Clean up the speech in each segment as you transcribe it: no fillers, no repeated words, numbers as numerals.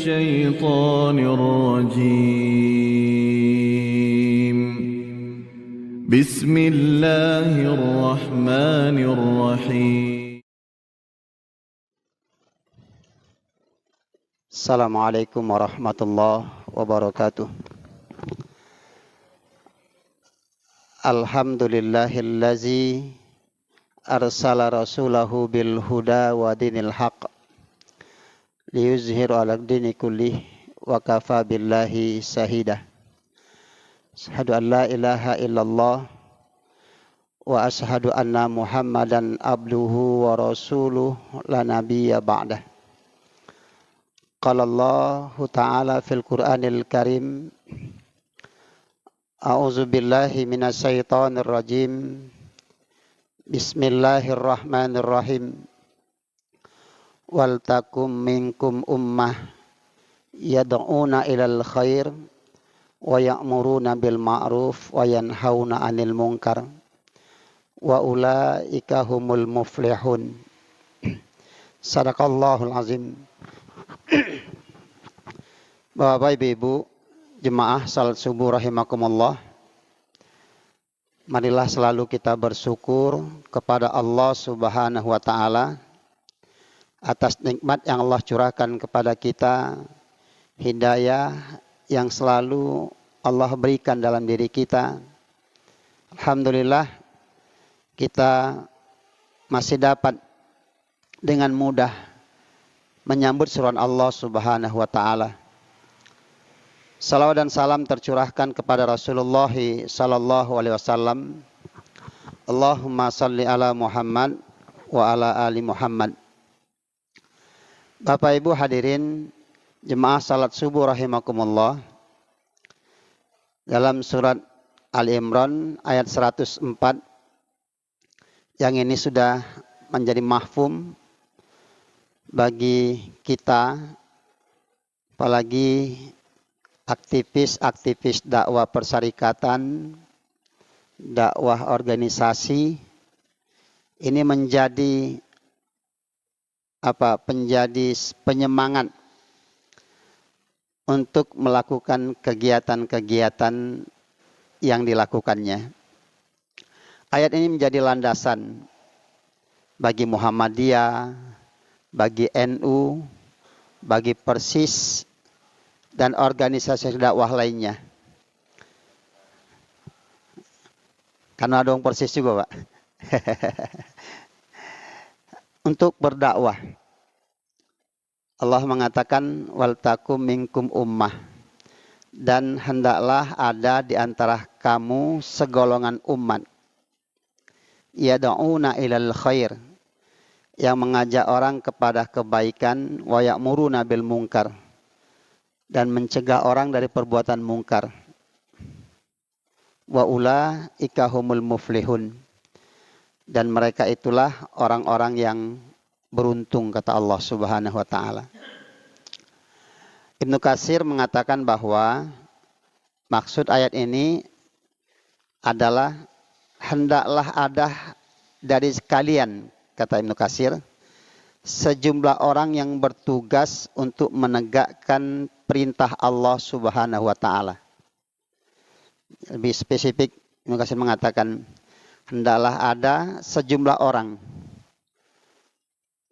الشيطان الرجيم بسم الله الرحمن الرحيم Assalamualaikum warahmatullahi wabarakatuh. Alhamdulillahillazi arsala rasulahu bil huda wa dinil haq liyuzhiru ala dini kullih wa kafa billahi shahida. Asyhadu an la ilaha illallah wa asyhadu anna Muhammadan abduhu wa rasuluh la nabiyya ba'dah. Qala Allahu ta'ala fil Qur'anil Karim, A'udzu billahi minasy syaithanir rajim. Bismillahirrahmanirrahim. Wal takum minkum ummah yad'una ilal khair wa ya'muruna bil ma'ruf wa yanhauna 'anil munkar wa ulaika humul muflihun. Sadaqallahul azim. Bapak Ibu jemaah salat subuh rahimakumullah. Marilah selalu kita bersyukur kepada Allah Subhanahu wa taala atas nikmat yang Allah curahkan kepada kita, hidayah yang selalu Allah berikan dalam diri kita. Alhamdulillah kita masih dapat dengan mudah menyambut seruan Allah Subhanahu wa taala. Salawat dan salam tercurahkan kepada Rasulullah sallallahu alaihi wasallam. Allahumma salli ala Muhammad wa ala ali Muhammad. Bapak Ibu hadirin jemaah salat subuh rahimakumullah. Dalam surat Ali Imran ayat 104 yang ini sudah menjadi mahfum bagi kita, apalagi aktivis-aktivis dakwah persyarikatan, dakwah organisasi, ini menjadi penyemangat untuk melakukan kegiatan-kegiatan yang dilakukannya. Ayat ini menjadi landasan bagi Muhammadiyah, bagi NU, bagi Persis, dan organisasi dakwah lainnya. Karena ada orang Persis juga, Pak. Untuk berdakwah. Allah mengatakan wal takum minkum ummah, dan hendaklah ada di antara kamu segolongan umat yad'una ilal khair, yang mengajak orang kepada kebaikan, wa ya'muruna bil munkar, dan mencegah orang dari perbuatan mungkar. Wa ulaika humul muflihun, dan mereka itulah orang-orang yang beruntung, kata Allah Subhanahu wa taala. Ibnu Katsir mengatakan bahwa maksud ayat ini adalah hendaklah ada dari sekalian, kata Ibnu Katsir, sejumlah orang yang bertugas untuk menegakkan perintah Allah Subhanahu wa taala. Lebih spesifik, Ibnu Katsir mengatakan hendaklah ada sejumlah orang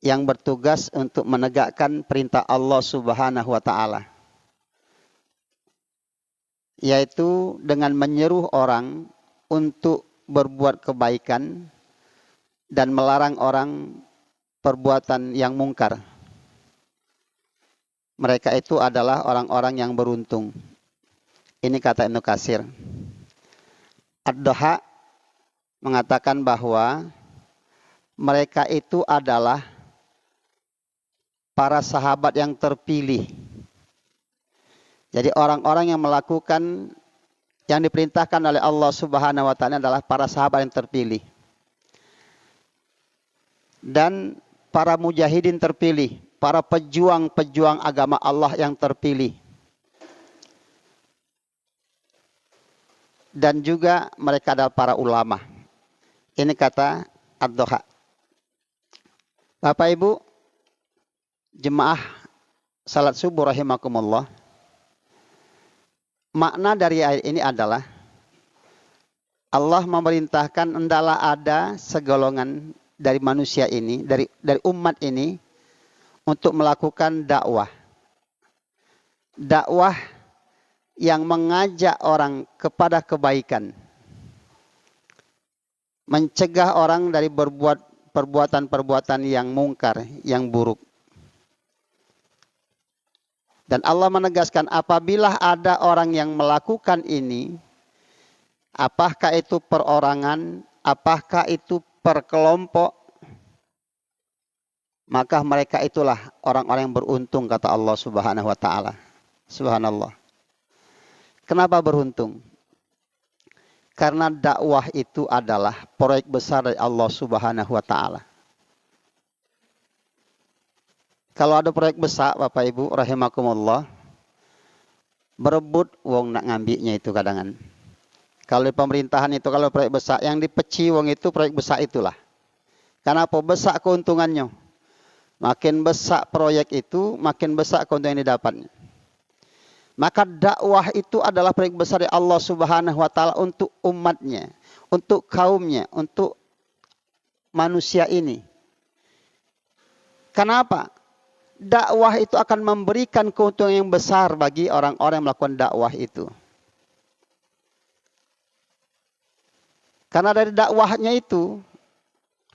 yang bertugas untuk menegakkan perintah Allah Subhanahu wa taala, yaitu dengan menyeru orang untuk berbuat kebaikan dan melarang orang perbuatan yang mungkar. Mereka itu adalah orang-orang yang beruntung. Ini kata Ibnu Katsir. Ad-Doha mengatakan bahwa mereka itu adalah para sahabat yang terpilih. Jadi orang-orang yang melakukan yang diperintahkan oleh Allah Subhanahu wa taala adalah para sahabat yang terpilih. Dan para mujahidin terpilih, para pejuang-pejuang agama Allah yang terpilih. Dan juga mereka adalah para ulama. Ini kata Ad-Doha. Bapak Ibu, jemaah salat subuh rahimakumullah, makna dari ayat ini adalah Allah memerintahkan hendaklah ada segolongan dari manusia ini, dari umat ini untuk melakukan dakwah. Dakwah yang mengajak orang kepada kebaikan. Mencegah orang dari berbuat perbuatan-perbuatan yang mungkar, yang buruk. Dan Allah menegaskan apabila ada orang yang melakukan ini, apakah itu perorangan, apakah itu per kelompok, maka mereka itulah orang-orang yang beruntung, kata Allah Subhanahu wa taala. Subhanallah. Kenapa beruntung? Karena dakwah itu adalah proyek besar dari Allah Subhanahu wa taala. Kalau ada proyek besar, Bapak Ibu rahimakumullah, berebut wong nak ngambilnya itu kadangan. Kalau di pemerintahan itu kalau proyek besar, yang dipeci wong itu proyek besar itulah. Karena apa? Besar keuntungannya. Makin besar proyek itu, makin besar keuntungan yang didapatnya. Maka dakwah itu adalah proyek besar dari Allah Subhanahu wa taala untuk umatnya, untuk kaumnya, untuk manusia ini. Kenapa? Dakwah itu akan memberikan keuntungan yang besar bagi orang-orang yang melakukan dakwah itu. Karena dari dakwahnya itu,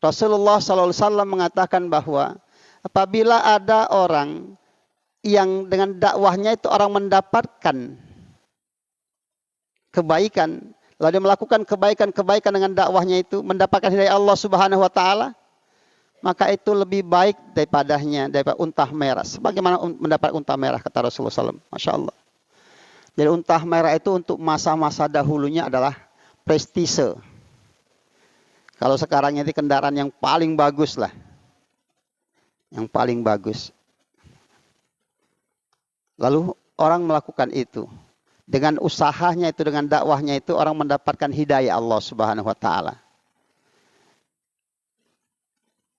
Rasulullah SAW mengatakan bahwa apabila ada orang yang dengan dakwahnya itu orang mendapatkan kebaikan, lalu dia melakukan kebaikan dengan dakwahnya itu, mendapatkan hidayah Allah Subhanahu wa taala, maka itu lebih baik daripada unta merah. Sebagaimana mendapat unta merah, kata Rasulullah SAW. Masya Allah. Jadi unta merah itu untuk masa-masa dahulunya adalah prestise. Kalau sekarang ini kendaraan yang paling bagus lah. Yang paling bagus. Lalu orang melakukan itu. Dengan usahanya itu, dengan dakwahnya itu, orang mendapatkan hidayah Allah Subhanahu wa taala.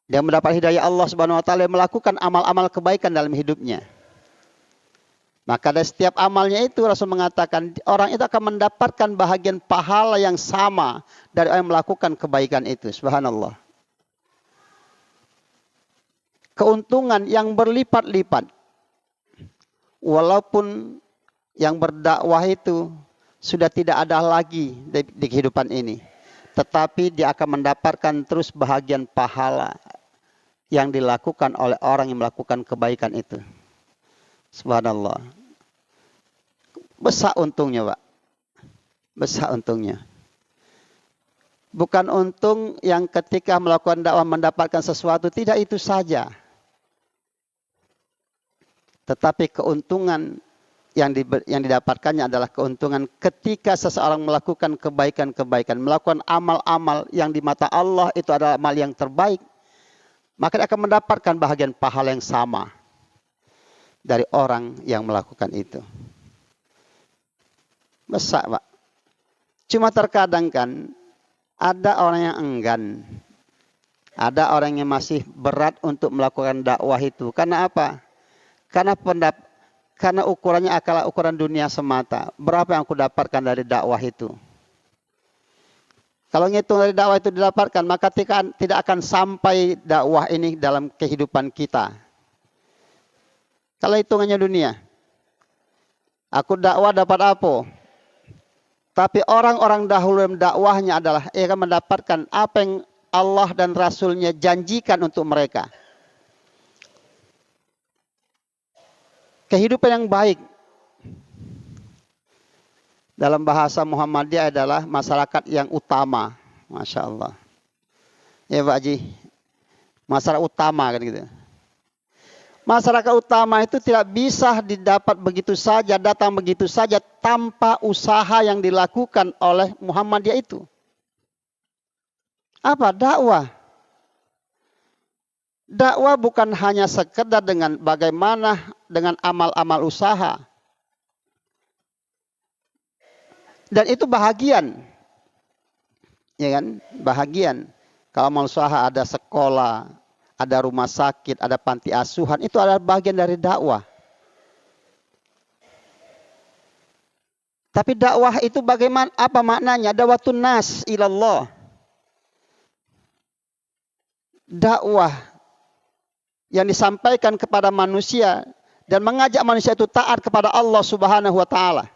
Dia mendapat hidayah Allah Subhanahu wa taala, melakukan amal-amal kebaikan dalam hidupnya. Maka dari setiap amalnya itu Rasul mengatakan orang itu akan mendapatkan bahagian pahala yang sama dari orang yang melakukan kebaikan itu. Subhanallah. Keuntungan yang berlipat-lipat. Walaupun yang berdakwah itu sudah tidak ada lagi di kehidupan ini. Tetapi dia akan mendapatkan terus bahagian pahala yang dilakukan oleh orang yang melakukan kebaikan itu. Subhanallah. Besar untungnya, Pak. Besar untungnya. Bukan untung yang ketika melakukan dakwah mendapatkan sesuatu, tidak itu saja. Tetapi keuntungan yang didapatkannya adalah keuntungan ketika seseorang melakukan kebaikan-kebaikan, melakukan amal-amal yang di mata Allah itu adalah amal yang terbaik, maka dia akan mendapatkan bahagian pahala yang sama dari orang yang melakukan itu. Besar, Pak. Cuma terkadang kan ada orang yang enggan. Ada orang yang masih berat untuk melakukan dakwah itu. Karena apa? Karena ukurannya adalah ukuran dunia semata. Berapa yang aku dapatkan dari dakwah itu? Kalau ngitung dari dakwah itu didapatkan, maka tidak akan sampai dakwah ini dalam kehidupan kita. Kalau hitungannya dunia, aku dakwah dapat apa? Tapi orang-orang dahulu yang dakwahnya adalah ia akan mendapatkan apa yang Allah dan Rasulnya janjikan untuk mereka. Kehidupan yang baik. Dalam bahasa Muhammadiyah adalah masyarakat yang utama. Masya Allah. Ya Pak Haji. Masyarakat utama kan gitu. Masyarakat utama itu tidak bisa didapat begitu saja, datang begitu saja tanpa usaha yang dilakukan oleh Muhammadiyah itu. Apa? Dakwah. Dakwah bukan hanya sekedar dengan bagaimana dengan amal-amal usaha. Dan itu bahagian. Ya kan? Bahagian. Kalau amal usaha ada sekolah, ada rumah sakit, ada panti asuhan, itu adalah bagian dari dakwah. Tapi dakwah itu bagaimana, apa maknanya? Da'watun nas ilallah. Dakwah yang disampaikan kepada manusia dan mengajak manusia itu taat kepada Allah Subhanahu wa taala.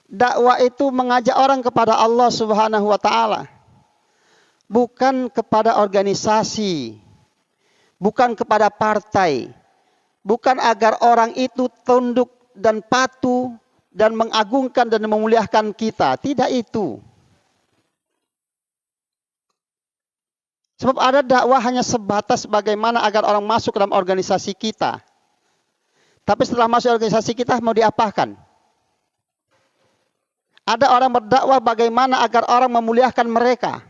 Dakwah itu mengajak orang kepada Allah Subhanahu wa taala. Bukan kepada organisasi, bukan kepada partai, bukan agar orang itu tunduk dan patuh dan mengagungkan dan memuliakan kita. Tidak itu. Sebab ada dakwah hanya sebatas bagaimana agar orang masuk ke dalam organisasi kita. Tapi setelah masuk organisasi kita mau diapakan? Ada orang berdakwah bagaimana agar orang memuliakan mereka.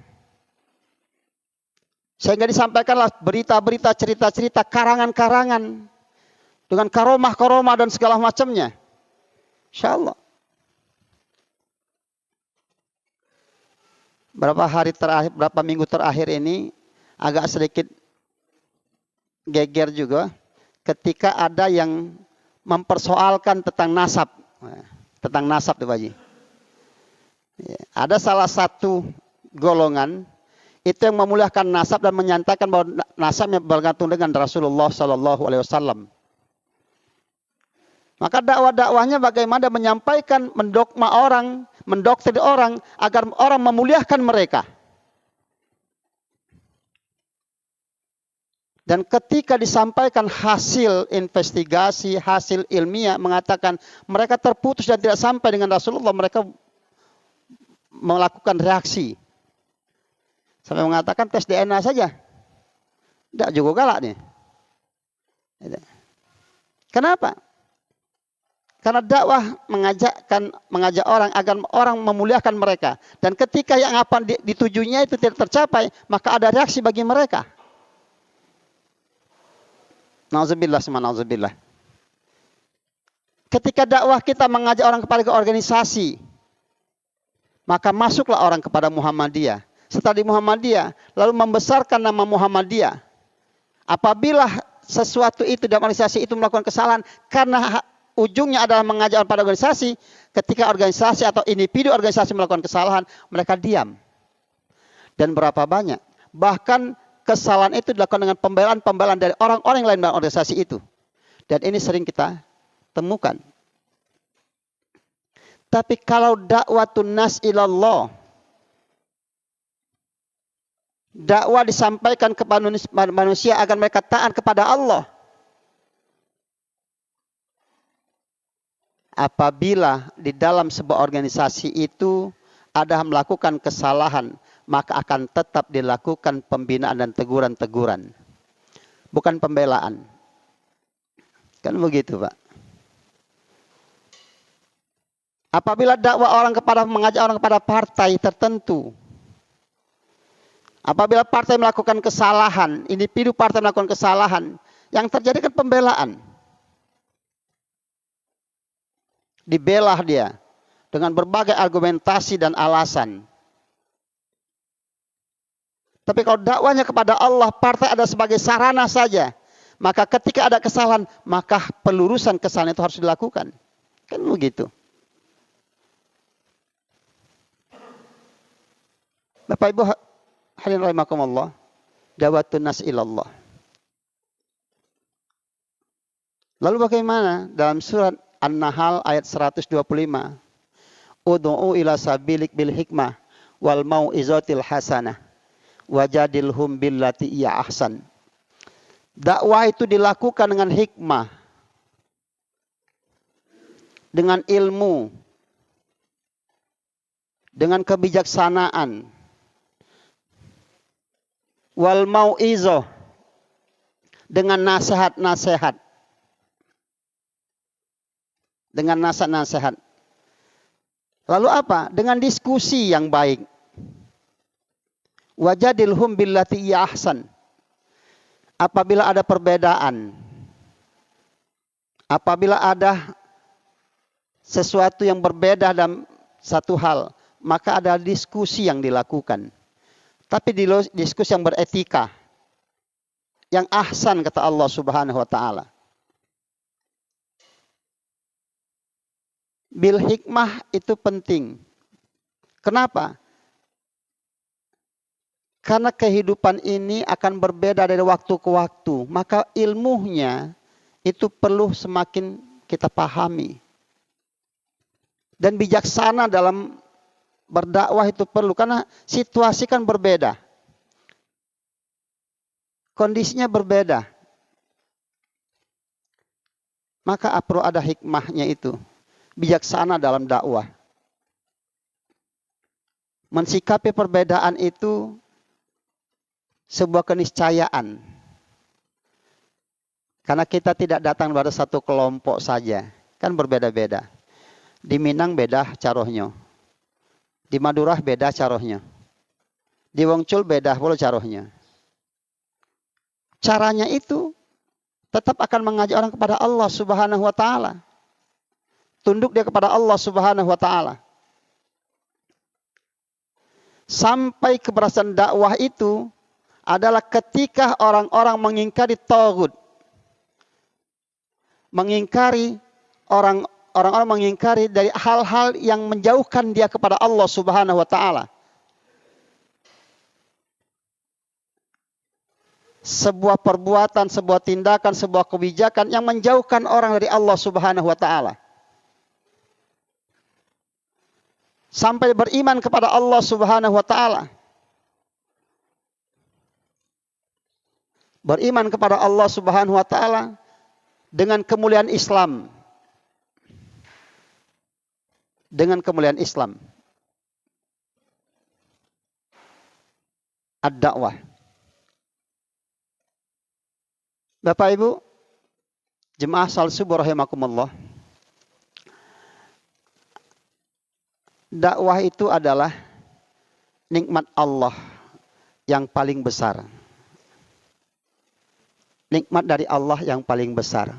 Sehingga disampaikanlah berita-berita, cerita-cerita, karangan-karangan. Dengan karomah-karomah dan segala macamnya. InsyaAllah. Berapa minggu terakhir ini agak sedikit geger juga. Ketika ada yang mempersoalkan tentang nasab. Tentang nasab tuh Pak Haji. Ada salah satu golongan itu yang memuliakan nasab dan menyatakan bahwa nasabnya bergantung dengan Rasulullah Sallallahu Alaihi Wasallam. Maka dakwah-dakwahnya bagaimana menyampaikan, mendogma orang, mendoktrin orang agar orang memuliakan mereka. Dan ketika disampaikan hasil investigasi, hasil ilmiah mengatakan mereka terputus dan tidak sampai dengan Rasulullah, mereka melakukan reaksi. Sampai mengatakan tes DNA saja. Tidak juga galak nih. Kenapa? Karena dakwah mengajak orang agar orang memuliakan mereka. Dan ketika yang apa ditujunya itu tidak tercapai, maka ada reaksi bagi mereka. Nauzubillah summa nauzubillah. Ketika dakwah kita mengajak orang kepada organisasi, maka masuklah orang kepada Muhammadiyah. Setelah di Muhammadiyah, lalu membesarkan nama Muhammadiyah. Apabila sesuatu itu dalam organisasi itu melakukan kesalahan, karena ujungnya adalah mengajak pada organisasi, ketika organisasi atau individu organisasi melakukan kesalahan, mereka diam. Dan berapa banyak? Bahkan kesalahan itu dilakukan dengan pembelaan-pembelaan dari orang-orang yang lain dalam organisasi itu. Dan ini sering kita temukan. Tapi kalau dakwatun nas ilallah, dakwah disampaikan kepada manusia agar mereka taat kepada Allah. Apabila di dalam sebuah organisasi itu ada melakukan kesalahan, maka akan tetap dilakukan pembinaan dan teguran-teguran. Bukan pembelaan. Kan begitu, Pak. Apabila dakwah orang mengajak orang kepada partai tertentu, apabila partai melakukan kesalahan, individu partai melakukan kesalahan, yang terjadi kan pembelaan. Dibelah dia dengan berbagai argumentasi dan alasan. Tapi kalau dakwanya kepada Allah, partai ada sebagai sarana saja. Maka ketika ada kesalahan, maka pelurusan kesalahan itu harus dilakukan. Kan begitu. Bapak Ibu hadirin rahimakumullah, da'watun nas ilallah. Lalu bagaimana dalam surat An-Nahl ayat 125? Ud'u ila sabilik bil hikmah wal mau'izatil hasanah wajadilhum billati iya ahsan. Dakwah itu dilakukan dengan hikmah, dengan ilmu, dengan kebijaksanaan, wal mau'izah, dengan nasihat-nasihat. Dengan nasihat-nasihat. Lalu apa? Dengan diskusi yang baik. Wajadilhum billati iya ahsan. Apabila ada perbedaan, apabila ada sesuatu yang berbeda dalam satu hal, maka ada diskusi yang dilakukan. Tapi diskusi yang beretika, yang ahsan kata Allah Subhanahu wa taala. Bil hikmah itu penting. Kenapa? Karena kehidupan ini akan berbeda dari waktu ke waktu. Maka ilmunya itu perlu semakin kita pahami. Dan bijaksana dalam berdakwah itu perlu. Karena situasi kan berbeda. Kondisinya berbeda. Maka perlu ada hikmahnya itu. Bijaksana dalam dakwah. Mensikapi perbedaan itu sebuah keniscayaan. Karena kita tidak datang pada satu kelompok saja. Kan berbeda-beda. Di Minang beda carohnya. Di Madura beda carohnya. Di Wongcul beda pula carohnya. Caranya itu tetap akan mengajak orang kepada Allah Subhanahu wa taala. Tunduk dia kepada Allah Subhanahu wa taala. Sampai keberhasilan dakwah itu adalah ketika orang-orang mengingkari taghut. Mengingkari orang-orang mengingkari dari hal-hal yang menjauhkan dia kepada Allah Subhanahu wa taala. Sebuah perbuatan, sebuah tindakan, sebuah kebijakan yang menjauhkan orang dari Allah Subhanahu wa taala. Sampai beriman kepada Allah Subhanahu wa taala. Beriman kepada Allah Subhanahu wa taala dengan kemuliaan Islam. Dengan kemuliaan Islam. Ad-da'wah. Bapak Ibu, jemaah salat subuh rahimakumullah. Dakwah itu adalah nikmat Allah yang paling besar. Nikmat dari Allah yang paling besar.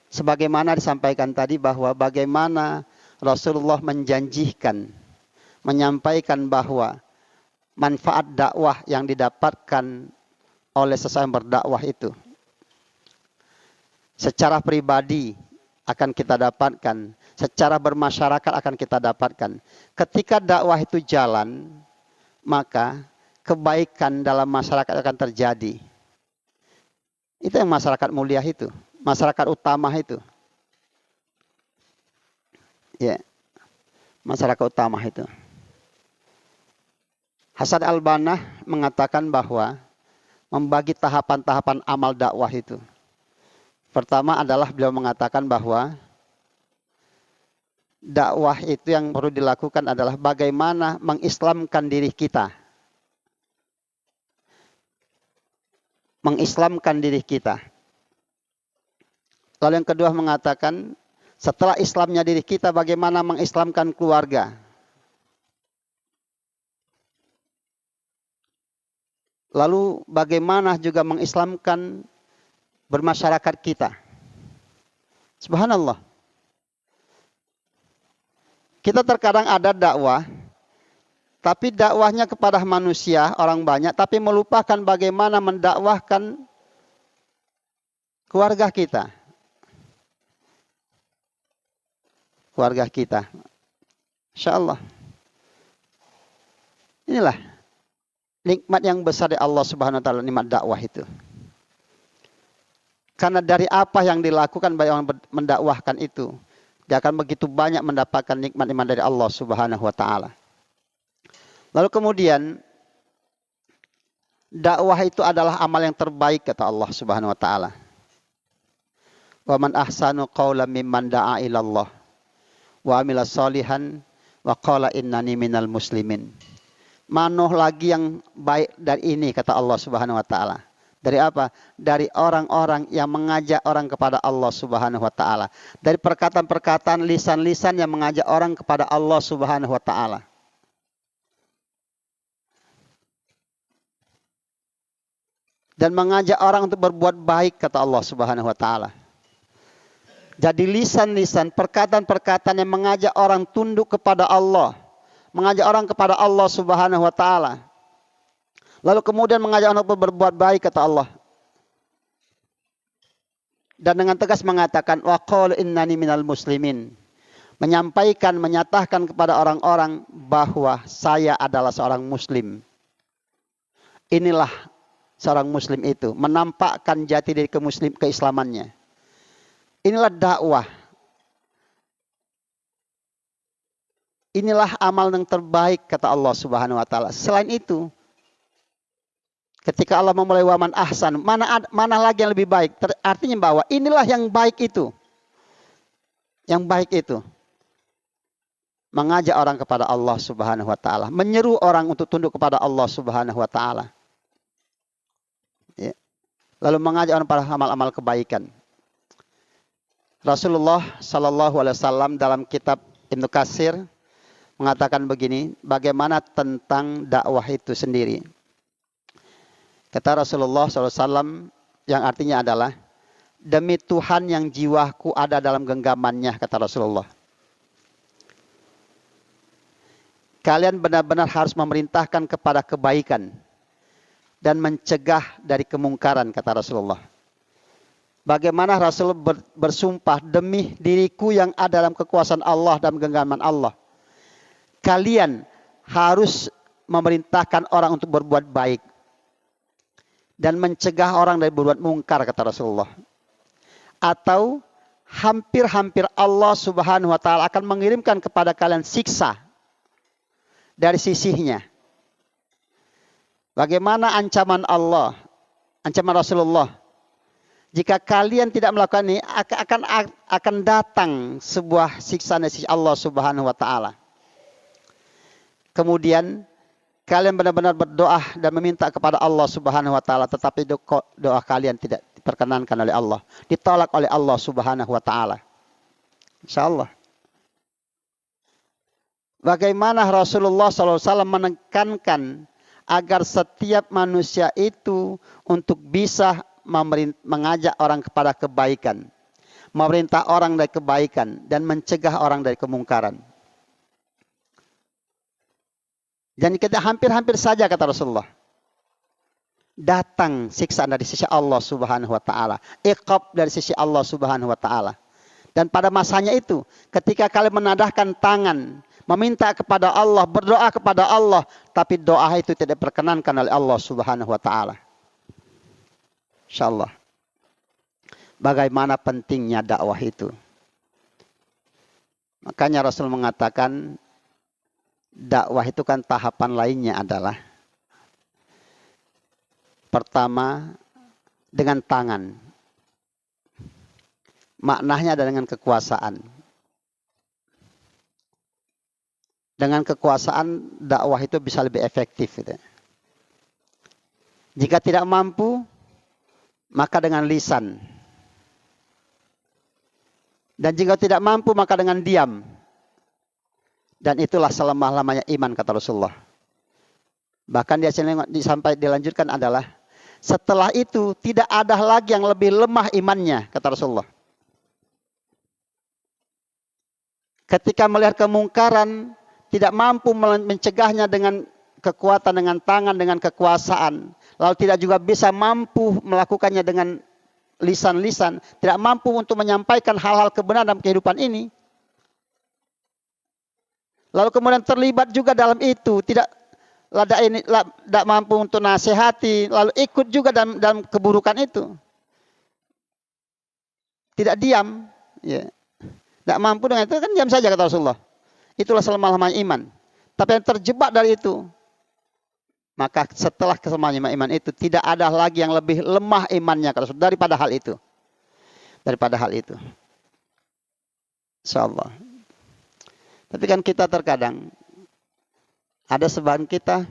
Sebagaimana disampaikan tadi bahwa bagaimana Rasulullah menjanjikan, menyampaikan bahwa manfaat dakwah yang didapatkan oleh seseorang berdakwah itu secara pribadi akan kita dapatkan, secara bermasyarakat akan kita dapatkan. Ketika dakwah itu jalan, maka kebaikan dalam masyarakat akan terjadi. Itu yang masyarakat mulia itu, masyarakat utama itu. Ya, masyarakat utama itu. Hasan al-Banna mengatakan bahwa membagi tahapan-tahapan amal dakwah itu. Pertama adalah beliau mengatakan bahwa dakwah itu yang perlu dilakukan adalah bagaimana mengislamkan diri kita. Mengislamkan diri kita. Lalu yang kedua mengatakan setelah Islamnya diri kita bagaimana mengislamkan keluarga. Lalu bagaimana juga mengislamkan bermasyarakat kita. Subhanallah. Kita terkadang ada dakwah, tapi dakwahnya kepada manusia, orang banyak, tapi melupakan bagaimana mendakwahkan keluarga kita. Keluarga kita. Insyaallah. Inilah nikmat yang besar dari Allah Subhanahu wa taala, nikmat dakwah itu. Karena dari apa yang dilakukan bagi orang mendakwahkan itu, dia akan begitu banyak mendapatkan nikmat-nikmat dari Allah Subhanahu wa taala. Lalu kemudian dakwah itu adalah amal yang terbaik kata Allah Subhanahu wa taala. Wa man ahsanu qawlan mimman da'a ila Allah wa amila sholihan wa qala innani minal muslimin. Manoh lagi yang baik dari ini kata Allah Subhanahu wa taala. Dari apa? Dari orang-orang yang mengajak orang kepada Allah Subhanahu wa taala. Dari perkataan-perkataan lisan-lisan yang mengajak orang kepada Allah Subhanahu wa taala. Dan mengajak orang untuk berbuat baik kata Allah Subhanahu wa taala. Jadi lisan-lisan, perkataan-perkataan yang mengajak orang tunduk kepada Allah, mengajak orang kepada Allah Subhanahu wa taala. Lalu kemudian mengajak orang untuk berbuat baik kata Allah. dan dengan tegas mengatakan wa qul innani minal muslimin. Menyampaikan, menyatakan kepada orang-orang bahwa saya adalah seorang muslim. Inilah seorang muslim itu, menampakkan jati diri keislamannya. Inilah dakwah. Inilah amal yang terbaik kata Allah Subhanahu wa taala. Selain itu, ketika Allah memulai waman ahsan, mana lagi yang lebih baik? Artinya bahwa inilah yang baik itu. Yang baik itu. Mengajak orang kepada Allah Subhanahu wa taala, menyeru orang untuk tunduk kepada Allah Subhanahu wa taala. Ya. Lalu mengajak orang pada amal-amal kebaikan. Rasulullah sallallahu alaihi wasallam dalam kitab Ibnu Katsir mengatakan begini, bagaimana tentang dakwah itu sendiri. Kata Rasulullah sallallahu alaihi wasallam yang artinya adalah demi Tuhan yang jiwaku ada dalam genggamannya, kata Rasulullah. Kalian benar-benar harus memerintahkan kepada kebaikan dan mencegah dari kemungkaran, kata Rasulullah. Bagaimana Rasul bersumpah demi diriku yang ada dalam kekuasaan Allah dan genggaman Allah. Kalian harus memerintahkan orang untuk berbuat baik dan mencegah orang dari berbuat mungkar, kata Rasulullah. Atau hampir-hampir Allah Subhanahu wa taala akan mengirimkan kepada kalian siksa dari sisinya. Bagaimana ancaman Allah, ancaman Rasulullah? Jika kalian tidak melakukan ini, akan datang sebuah siksa dari sisi Allah Subhanahu wa taala. Kemudian kalian benar-benar berdoa dan meminta kepada Allah Subhanahu wa taala, tetapi doa kalian tidak diperkenankan oleh Allah, ditolak oleh Allah Subhanahu wa taala. Insyaallah. Bagaimana Rasulullah SAW menekankan agar setiap manusia itu untuk bisa mengajak orang kepada kebaikan, memerintah orang dari kebaikan, dan mencegah orang dari kemungkaran. Dan kita hampir-hampir saja, kata Rasulullah, datang siksaan dari sisi Allah Subhanahu wa taala, iqab dari sisi Allah Subhanahu wa taala. Dan pada masanya itu, ketika kalian menadahkan tangan, meminta kepada Allah, berdoa kepada Allah, tapi doa itu tidak diperkenankan oleh Allah Subhanahu wa taala. Insyaallah. Bagaimana pentingnya dakwah itu? Makanya Rasul mengatakan dakwah itu kan tahapan lainnya adalah pertama dengan tangan. Maknanya ada dengan kekuasaan. Dengan kekuasaan dakwah itu bisa lebih efektif. Gitu. Jika tidak mampu, maka dengan lisan. Dan jika tidak mampu, maka dengan diam. Dan itulah selemah-lamanya iman, kata Rasulullah. Bahkan dia sampai dilanjutkan adalah, setelah itu tidak ada lagi yang lebih lemah imannya, kata Rasulullah. Ketika melihat kemungkaran, tidak mampu mencegahnya dengan kekuatan, dengan tangan, dengan kekuasaan. Lalu tidak juga bisa mampu melakukannya dengan lisan-lisan. Tidak mampu untuk menyampaikan hal-hal kebenaran dalam kehidupan ini. Lalu kemudian terlibat juga dalam itu. Tidak mampu untuk nasihati. Lalu ikut juga dalam keburukan itu. Tidak diam. Ya. Tidak mampu dengan itu, kan diam saja, kata Rasulullah. Itulah selemah-lemahnya iman. Tapi yang terjebak dari itu, maka setelah kelemah-lemahnya iman itu, tidak ada lagi yang lebih lemah imannya daripada hal itu. Daripada hal itu. Insyaallah. Tapi kan kita terkadang, ada sebagian kita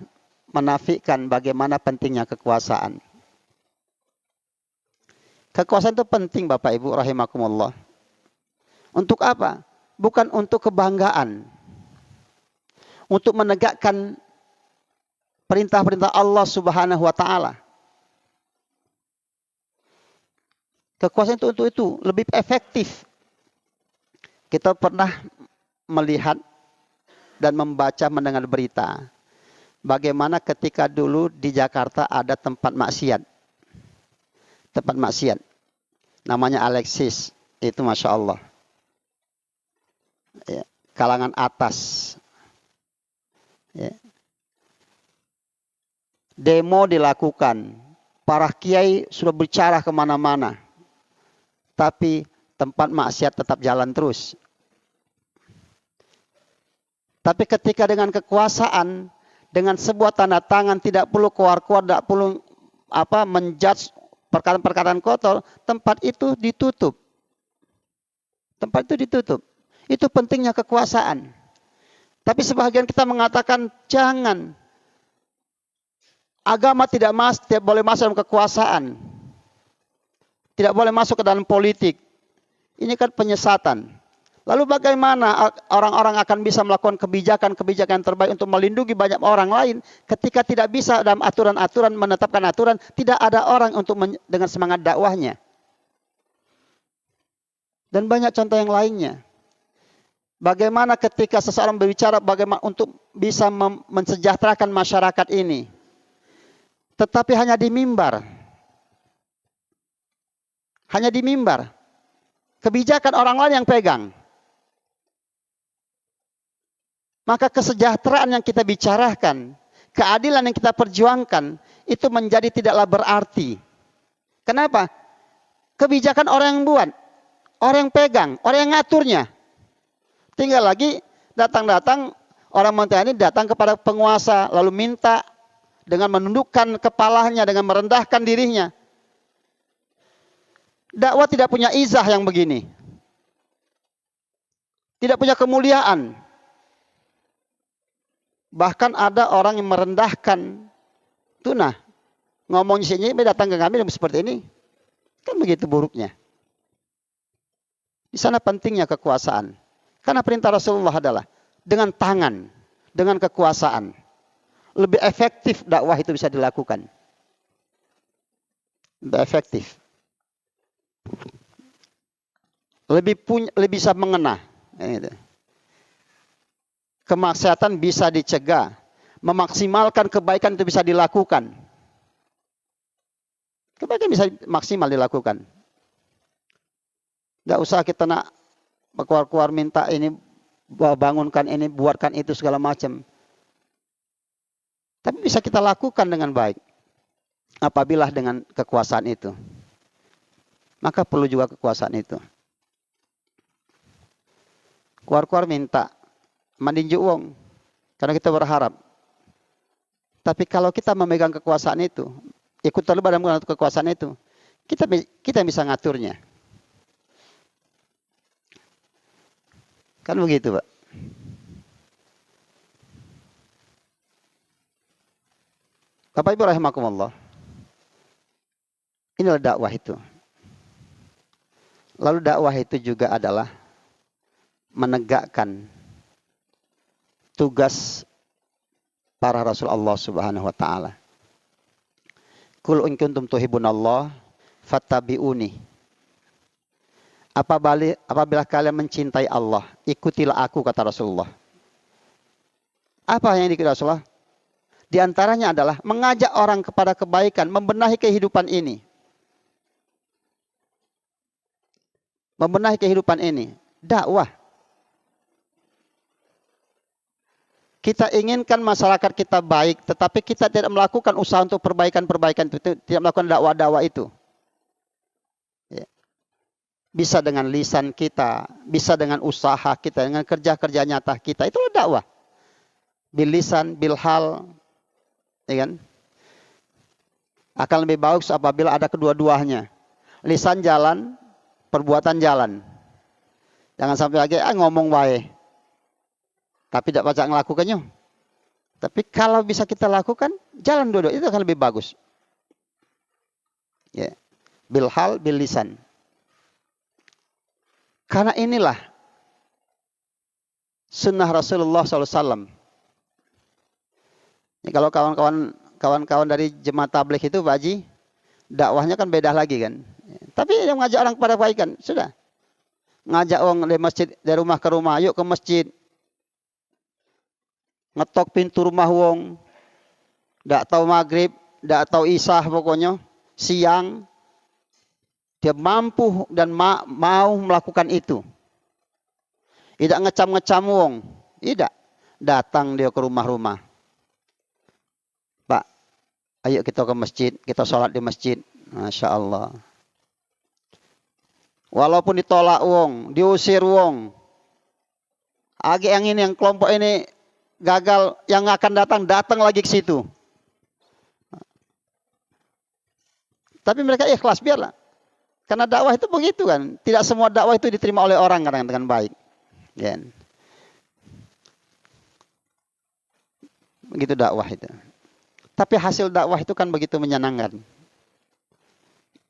menafikan bagaimana pentingnya kekuasaan. Kekuasaan itu penting, Bapak Ibu rahimakumullah. Untuk apa? Bukan untuk kebanggaan. Untuk menegakkan perintah-perintah Allah Subhanahu wa taala. Kekuasaan itu untuk itu lebih efektif. Kita pernah melihat dan membaca, mendengar berita bagaimana ketika dulu di Jakarta ada tempat maksiat. Tempat maksiat. namanya Alexis, itu Masya Allah. Ya, kalangan atas. Ya. Demo dilakukan, para kiai sudah bicara kemana-mana, tapi tempat maksiat tetap jalan terus. Tapi ketika dengan kekuasaan, dengan sebuah tanda tangan, tidak perlu keluar-keluar, tidak perlu menjudge perkataan-perkataan kotor, tempat itu ditutup. Tempat itu ditutup. Itu pentingnya kekuasaan. Tapi sebagian kita mengatakan jangan. Agama tidak boleh masuk dalam kekuasaan. Tidak boleh masuk ke dalam politik. Ini kan penyesatan. Lalu bagaimana orang-orang akan bisa melakukan kebijakan-kebijakan yang terbaik untuk melindungi banyak orang lain ketika tidak bisa dalam aturan-aturan menetapkan aturan, tidak ada orang untuk dengan semangat dakwahnya. Dan banyak contoh yang lainnya. Bagaimana ketika seseorang berbicara bagaimana untuk bisa mensejahterakan masyarakat ini, tetapi hanya di mimbar. Hanya di mimbar. Kebijakan orang lain yang pegang. Maka kesejahteraan yang kita bicarakan, keadilan yang kita perjuangkan, itu menjadi tidaklah berarti. Kenapa? Kebijakan orang yang buat, orang yang pegang, orang yang ngaturnya. Tinggal lagi datang-datang orang menteri ini datang kepada penguasa, lalu minta dengan menundukkan kepalanya, dengan merendahkan dirinya. Dakwah tidak punya izah yang begini. Tidak punya kemuliaan. Bahkan ada orang yang merendahkan. Tunah. Ngomongnya sini, datang ke kami seperti ini. Kan begitu buruknya. Di sana pentingnya kekuasaan. Karena perintah Rasulullah adalah dengan tangan, dengan kekuasaan. Lebih efektif dakwah itu bisa dilakukan. Lebih efektif. Lebih bisa mengena. Kemaksiatan bisa dicegah. Memaksimalkan kebaikan itu bisa dilakukan. Kebaikan bisa maksimal dilakukan. Gak usah kita nak keluar-keluar minta ini, bangunkan ini, buatkan itu segala macam. Tapi bisa kita lakukan dengan baik. Apabila dengan kekuasaan itu. Maka perlu juga kekuasaan itu. Keluar-keluar minta. Mandinju uang. Karena kita berharap. Tapi kalau kita memegang kekuasaan itu, ikut terlibat dalam kekuasaan itu, kita bisa ngaturnya. Kan begitu, Pak. Bapak Ibu rahimakumullah. Inilah dakwah itu. Lalu dakwah itu juga adalah menegakkan tugas para Rasul Allah Subhanahu wa taala. Qul in kuntum tuhibbunallah fattabi'uni. Apabila kalian mencintai Allah, ikutilah aku, kata Rasulullah. Apa yang diikuti Rasulullah? Di antaranya adalah mengajak orang kepada kebaikan, membenahi kehidupan ini. Membenahi kehidupan ini. Dakwah. Kita inginkan masyarakat kita baik, tetapi kita tidak melakukan usaha untuk perbaikan-perbaikan itu, tidak melakukan dakwah-dakwah itu. Ya. Bisa dengan lisan kita, bisa dengan usaha kita, dengan kerja-kerja nyata kita. Itulah dakwah. Bil lisan, bil hal, ya kan? Akan lebih bagus apabila ada kedua-duanya. Lisan jalan, perbuatan jalan. Jangan sampai lagi ngomong wae. Tapi tidak baca ngelakukannya. Tapi kalau bisa kita lakukan, jalan dua-dua itu akan lebih bagus. Ya. Bil hal, bil lisan. Karena inilah sunnah Rasulullah SAW. Ya, kalau kawan-kawan dari jemaat tabligh itu, Pak Haji, dakwahnya kan beda lagi kan. Ya. Tapi yang ngajak orang kepada kebaikan, sudah. Ngajak orang dari masjid, dari rumah ke rumah, yuk ke masjid. Ngetok pintu rumah wong, ndak tahu maghrib, ndak tahu isya pokoknya, siang, Dia mampu dan mau melakukan itu. Tidak ngecam-ngecam wong. Tidak. Datang dia ke rumah-rumah. Pak, ayo kita ke masjid. Kita sholat di masjid. Masya Allah. Walaupun ditolak wong, diusir wong. Yang ini, yang kelompok ini gagal, yang akan datang lagi ke situ. Tapi mereka ikhlas, biarlah. Karena dakwah itu begitu kan. Tidak semua dakwah itu diterima oleh orang kadang dengan baik. Ya. Begitu dakwah itu. Tapi hasil dakwah itu kan begitu menyenangkan.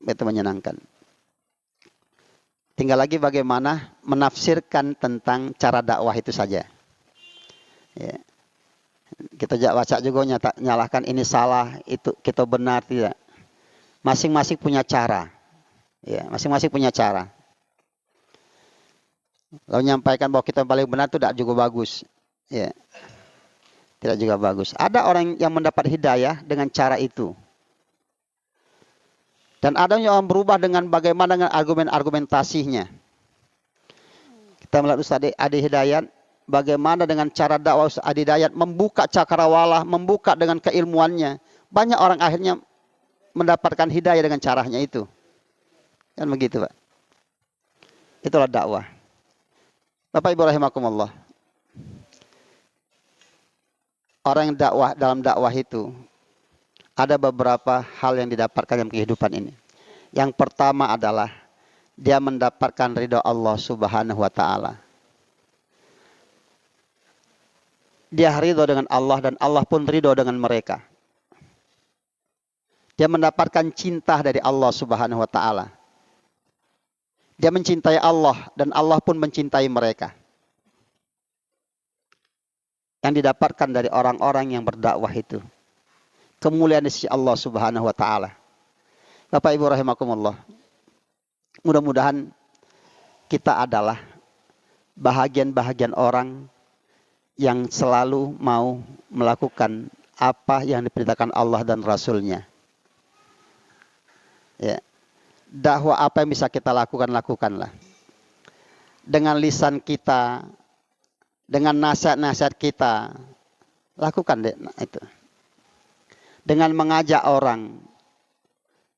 Begitu menyenangkan. Tinggal lagi bagaimana menafsirkan tentang cara dakwah itu saja. Ya. Kita baca juga nyalahkan ini salah, itu kita benar, tidak. Masing-masing punya cara. Ya, masing-masing punya cara. Lalu menyampaikan bahwa kita paling benar itu tidak juga bagus. Ya. Tidak juga bagus. Ada orang yang mendapat hidayah dengan cara itu. Dan ada yang berubah dengan bagaimana dengan argumentasinya. Kita melihat Ustaz Adi Hidayat, bagaimana dengan cara dakwah Ustaz Adi Hidayat membuka cakrawala, membuka dengan keilmuannya. Banyak orang akhirnya mendapatkan hidayah dengan caranya itu. Kan begitu, Pak. Itulah dakwah. Bapak Ibu rahimakumullah. Orang yang dalam dakwah itu ada beberapa hal yang didapatkan dalam kehidupan ini. Yang pertama adalah dia mendapatkan ridha Allah Subhanahu wa taala. Dia ridha dengan Allah dan Allah pun ridha dengan mereka. Dia mendapatkan cinta dari Allah Subhanahu wa taala. Dia mencintai Allah dan Allah pun mencintai mereka. Yang didapatkan dari orang-orang yang berdakwah itu. Kemuliaan di sisi Allah Subhanahu wa taala. Bapak Ibu rahimakumullah. Mudah-mudahan kita adalah bahagian-bahagian orang yang selalu mau melakukan apa yang diperintahkan Allah dan Rasul-Nya. Ya. Dakwah apa yang bisa kita lakukan, lakukanlah. Dengan lisan kita, dengan nasihat-nasihat kita, lakukan deh itu. Dengan mengajak orang,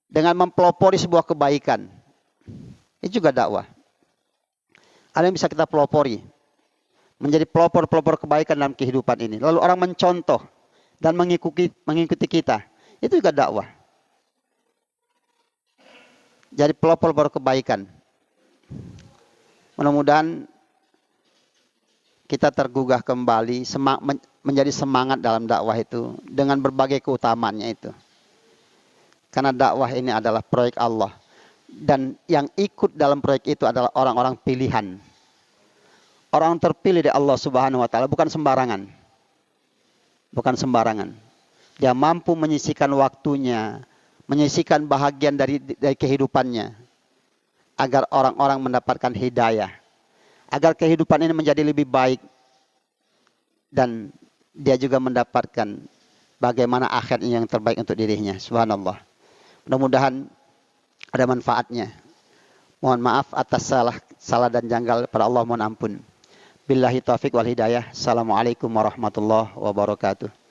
dengan mempelopori sebuah kebaikan, itu juga dakwah. Ada yang bisa kita pelopori, menjadi pelopor-pelopor kebaikan dalam kehidupan ini. Lalu orang mencontoh dan mengikuti kita, itu juga dakwah. Jadi pelopor-pelopor kebaikan. Mudah-mudahan kita tergugah kembali, menjadi semangat dalam dakwah itu dengan berbagai keutamaannya itu. Karena dakwah ini adalah proyek Allah. Dan yang ikut dalam proyek itu adalah orang-orang pilihan. Orang terpilih dari Allah Subhanahu wa taala, bukan sembarangan. Bukan sembarangan. Dia mampu menyisihkan waktunya, menyisihkan bahagian dari kehidupannya agar orang-orang mendapatkan hidayah. Agar kehidupan ini menjadi lebih baik. Dan dia juga mendapatkan bagaimana akhirnya yang terbaik untuk dirinya. Subhanallah. Mudah-mudahan ada manfaatnya. Mohon maaf atas salah dan janggal, pada Allah mohon ampun. Billahi taufiq wal hidayah. Assalamualaikum warahmatullahi wabarakatuh.